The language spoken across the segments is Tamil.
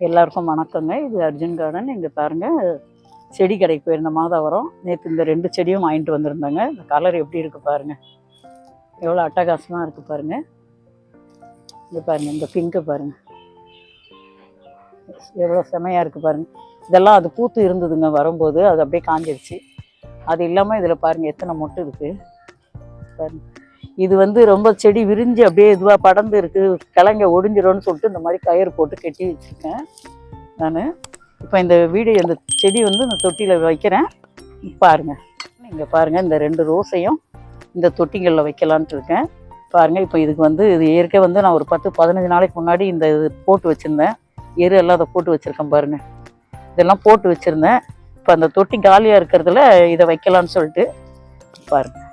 எல்லாருக்கும் வணக்கங்க. இது அர்ஜுன் கார்டன். இங்கே பாருங்கள், செடி கடைக்கு போயிருந்த மாதாவரம். நேற்று இந்த 2 செடியும் வாங்கிட்டு வந்திருந்தாங்க. இந்த கலர் எப்படி இருக்குது பாருங்கள், எவ்வளோ அட்டகாசமாக இருக்குது பாருங்கள். இங்கே பாருங்கள், இந்த பிங்க்கு பாருங்கள் எவ்வளோ செமையாக இருக்குது பாருங்கள். இதெல்லாம் அது பூத்து இருந்ததுங்க வரும்போது, அது அப்படியே காஞ்சிடுச்சு. அது இல்லாமல் இதில் பாருங்கள் எத்தனை மொட்டு இருக்குது பாருங்கள். இது வந்து ரொம்ப செடி விரிஞ்சு அப்படியே இதுவாக படர்ந்து இருக்குது, கிழங்க ஒடிஞ்சிடும்னு சொல்லிட்டு இந்த மாதிரி கயிறு போட்டு கட்டி வச்சுருக்கேன் நான். இப்போ இந்த இந்த செடி வந்து இந்த தொட்டியில் வைக்கிறேன் பாருங்கள். இங்கே பாருங்கள், இந்த 2 ரோஸையும் இந்த தொட்டிகளில் வைக்கலான்ட்டு இருக்கேன் பாருங்கள். இப்போ இதுக்கு வந்து இது ஏற்கனவே வந்து நான் ஒரு 10-15 நாளைக்கு முன்னாடி இந்த இது போட்டு வச்சுருந்தேன். எல்லாம் அதை போட்டு வச்சுருக்கேன் பாருங்கள். இதெல்லாம் போட்டு வச்சுருந்தேன். இப்போ அந்த தொட்டி காலியாக இருக்கிறதுல இதை வைக்கலான்னு சொல்லிட்டு பாருங்கள்.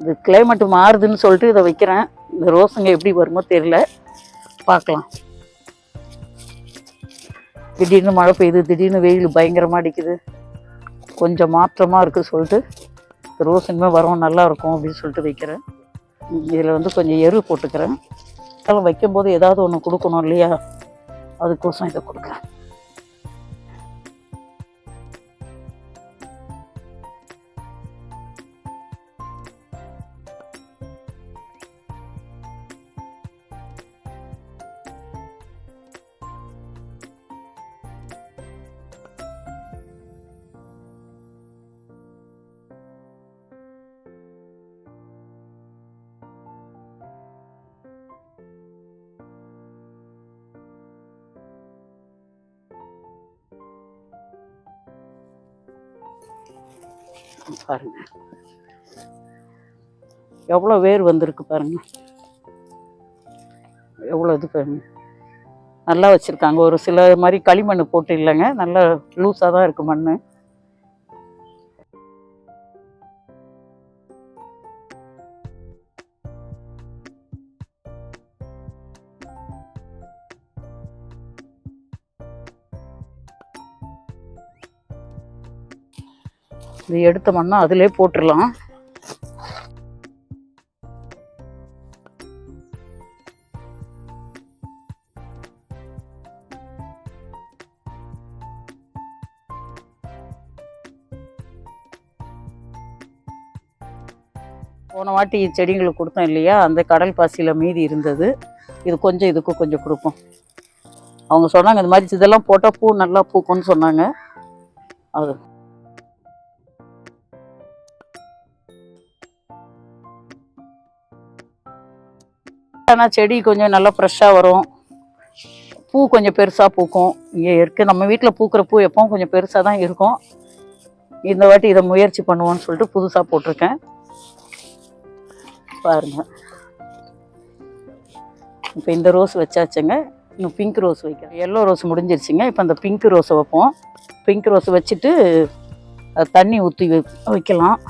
இது கிளைமேட்டு மாறுதுன்னு சொல்லிட்டு இதை வைக்கிறேன். இந்த ரோஸுங்க எப்படி வருமோ தெரியல, பார்க்கலாம். திடீர்னு மழை பெய்யுது, திடீர்னு வெயில் பயங்கரமாக அடிக்குது, கொஞ்சம் மாற்றமாக இருக்குது சொல்லிட்டு இந்த ரோஸ் இனிமேல் வரும் நல்லா இருக்கும் அப்படின்னு சொல்லிட்டு வைக்கிறேன். இதில் வந்து கொஞ்சம் எரு போட்டுக்கிறேன். அதெல்லாம் வைக்கும்போது ஏதாவது ஒன்று கொடுக்கணும் இல்லையா, அதுக்கோசம் இதை கொடுக்குறேன். பாருங்க எவ்வளோ வேர் வந்திருக்கு பாருங்க, எவ்வளோ இது பாருங்க. நல்லா வச்சுருக்காங்க. ஒரு சில மாதிரி களிமண் போட்டு இல்லைங்க, நல்லா லூஸாக தான் இருக்குது மண். இது எடுத்த மண்ணா அதிலே போட்டுடலாம். போன வாட்டி செடிங்களுக்கு கொடுத்தோம் இல்லையா, அந்த கடல் பாசியில் மீதி இருந்தது. இது கொஞ்சம் இதுக்கும் கொஞ்சம் கொடுப்போம். அவங்க சொன்னாங்க இந்த மாதிரி இதெல்லாம் போட்டால் பூ நல்லா பூக்கும்னு சொன்னாங்க. அது ஆனால் செடி கொஞ்சம் நல்லா ஃப்ரெஷ்ஷாக வரும், பூ கொஞ்சம் பெருசாக பூக்கும். இங்கே இருக்குது நம்ம வீட்டில் பூக்கிற பூ எப்பவும் கொஞ்சம் பெருசாக தான் இருக்கும். இந்த வாட்டி இதை முயற்சி பண்ணுவோன்னு சொல்லிட்டு புதுசாக போட்டிருக்கேன் பாருங்கள். இப்போ இந்த ரோஸ் வச்சாச்சுங்க, இன்னும் பிங்க் ரோஸ் வைக்கிறேன். எல்லோ ரோஸ் முடிஞ்சிருச்சுங்க. இப்போ அந்த பிங்க் ரோஸை வைப்போம். பிங்க் ரோஸ் வச்சுட்டு தண்ணி ஊற்றி வைக்கலாம்.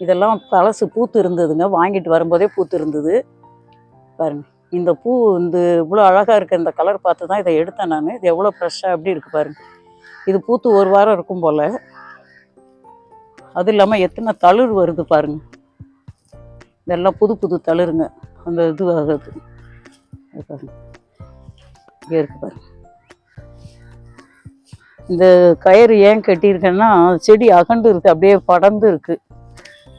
இதெல்லாம் பழசு பூத்து இருந்ததுங்க, வாங்கிட்டு வரும்போதே பூத்து இருந்தது பாருங்க. இந்த பூ இந்த இவ்வளோ அழகாக இருக்க இந்த கலர் பார்த்து தான் இதை எடுத்தேன் நான். இது எவ்வளோ ஃப்ரெஷ்ஷாக எப்படி இருக்குது பாருங்கள். இது பூத்து 1 வாரம் இருக்கும் போல். அது இல்லாமல் எத்தனை தளிர் வருது பாருங்கள். இதெல்லாம் புது புது தளிருங்க, அந்த இது ஆகுது. பாருங்க இங்கே இருக்கு பாருங்க. இந்த கயிறு ஏன் கட்டியிருக்கேன்னா செடி அகண்டு இருக்குது, அப்படியே படர்ந்து இருக்குது,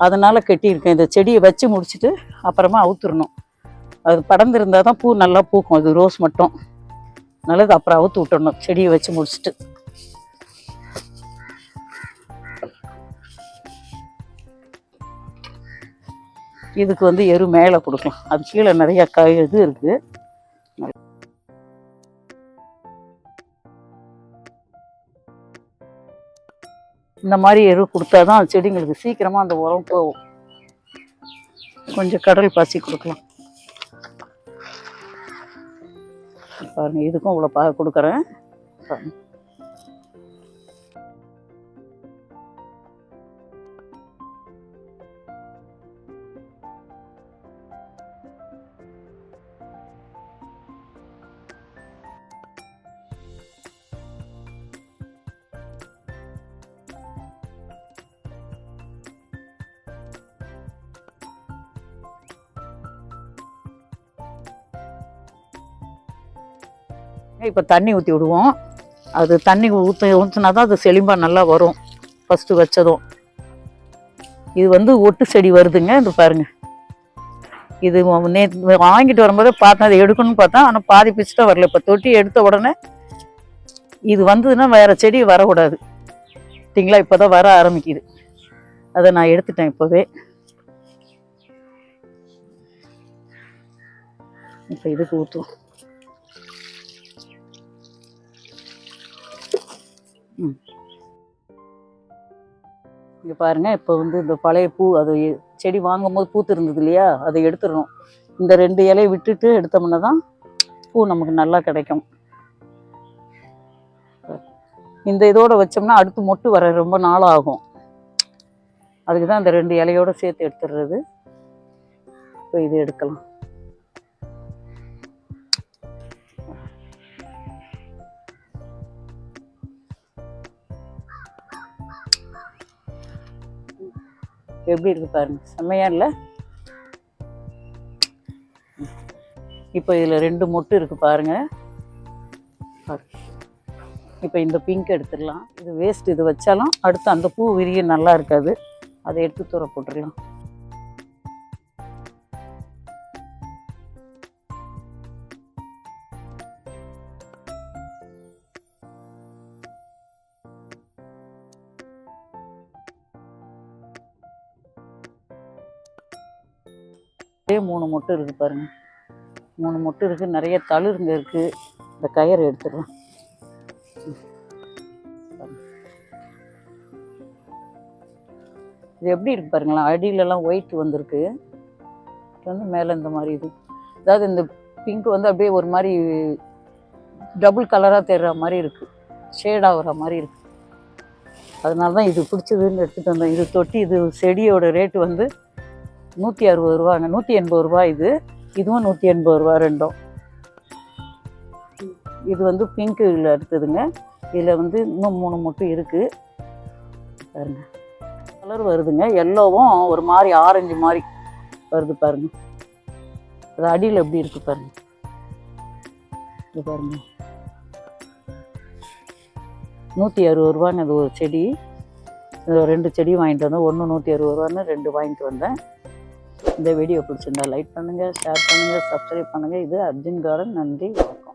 அதனால் கட்டியிருக்கேன். இந்த செடியை வச்சு முடிச்சுட்டு அப்புறமா அவுத்துடணும். அது படர்ந்து இருந்தால் தான் பூ நல்லா பூக்கும், அது ரோஸ் மட்டும். நல்லது, அப்புறம் அவுத்து விட்டுடணும் செடியை வச்சு முடிச்சுட்டு. இதுக்கு வந்து எரு மேலே கொடுக்கலாம், அது கீழே நிறைய இது இருக்குது. இந்த மாதிரி எரு கொடுத்தா தான் செடிங்களுக்கு சீக்கிரமாக அந்த உரம் போகும். கொஞ்சம் கடல் பாசி கொடுக்கலாம் பாருங்க. இதுக்கும் இவ்வளோ கொடுக்குறேன். இப்போ தண்ணி ஊற்றி விடுவோம். அது தண்ணி ஊற்றினா தான் அது செழிம்பாக நல்லா வரும். ஃபஸ்ட்டு வச்சதும் இது வந்து ஒட்டு செடி வருதுங்க. இது பாருங்க, இது வாங்கிட்டு வரும்போது பார்த்தேன், அதை எடுக்கணும்னு பார்த்தா, ஆனால் பாதி பிச்சுட்டா வரல. இப்போ தொட்டி எடுத்த உடனே இது வந்ததுன்னா வேறு செடி வரக்கூடாது சரிங்களா. இப்போ தான் வர ஆரம்பிக்குது, அதை நான் எடுத்துட்டேன் இப்போவே. இப்போ இதுக்கு ஊற்றுவோம். இங்கே பாருங்கள், இப்போ வந்து இந்த பழைய பூ, அது செடி வாங்கும் போது பூத்து இருந்தது இல்லையா, அதை எடுத்துடணும். இந்த 2 இலையை விட்டுட்டு எடுத்தோம்னா தான் பூ நமக்கு நல்லா கிடைக்கும். இந்த இதோடு வச்சோம்னா அடுத்து மொட்டு வர ரொம்ப நாள் ஆகும். அதுக்கு தான் இந்த 2 இலையோடு சேர்த்து எடுத்துடுறது. இப்போ இது எடுக்கலாம். எப்படி இருக்கு பாருங்க, செம்மையா இல்லை? இப்போ இதில் 2 மொட்டு இருக்கு பாருங்க. இப்போ இந்த பிங்க் எடுத்துடலாம். இது வேஸ்ட், இது வச்சாலும் அடுத்து அந்த பூ விரிய நல்லா இருக்காது, அதை எடுத்து தூர போட்டுடலாம். அப்படியே 3 மொட்டு இருக்குது பாருங்க. 3 மொட்டு இருக்குது, நிறைய தளிருங்க இருக்குது. இந்த கயிறு எடுத்துடலாம். இது எப்படி இருக்கு பாருங்களா, அடியிலலாம் ஒயிட் வந்திருக்கு, வந்து மேலே இந்த மாதிரி இது, அதாவது இந்த பிங்க் வந்து அப்படியே ஒரு மாதிரி டபுள் கலராக தெரிகிற மாதிரி இருக்குது, ஷேடாகிற மாதிரி இருக்குது. அதனால தான் இது பிடிச்சதுன்னு எடுத்துகிட்டு வந்தேன். இது தொட்டி, இது செடியோட ரேட்டு வந்து 160 ரூபாங்க, 180 ரூபா. இதுவும் 180 ரூபா ரெண்டும். இது வந்து பிங்க்கில் எடுத்ததுங்க. இதில் வந்து இன்னும் 3 மொட்டு இருக்குது பாருங்க. கலர் வருதுங்க, எல்லோவும் ஒரு மாதிரி ஆரஞ்சு மாதிரி வருது பாருங்க. அது அடியில் எப்படி இருக்குது பாருங்க. இது பாருங்க, 160 ரூபான்னு அது ஒரு செடி. இதில் 2 செடி வாங்கிட்டு வந்தேன். ஒன்று 160 ரூபான்னு 2 வாங்கிட்டு வந்தேன். இந்த வீடியோ பிடிச்சிருந்தா லைக் பண்ணுங்கள், ஷேர் பண்ணுங்கள், சப்ஸ்கிரைப் பண்ணுங்கள். இது அர்ஜுன் கார்டன். நன்றி, வணக்கம்.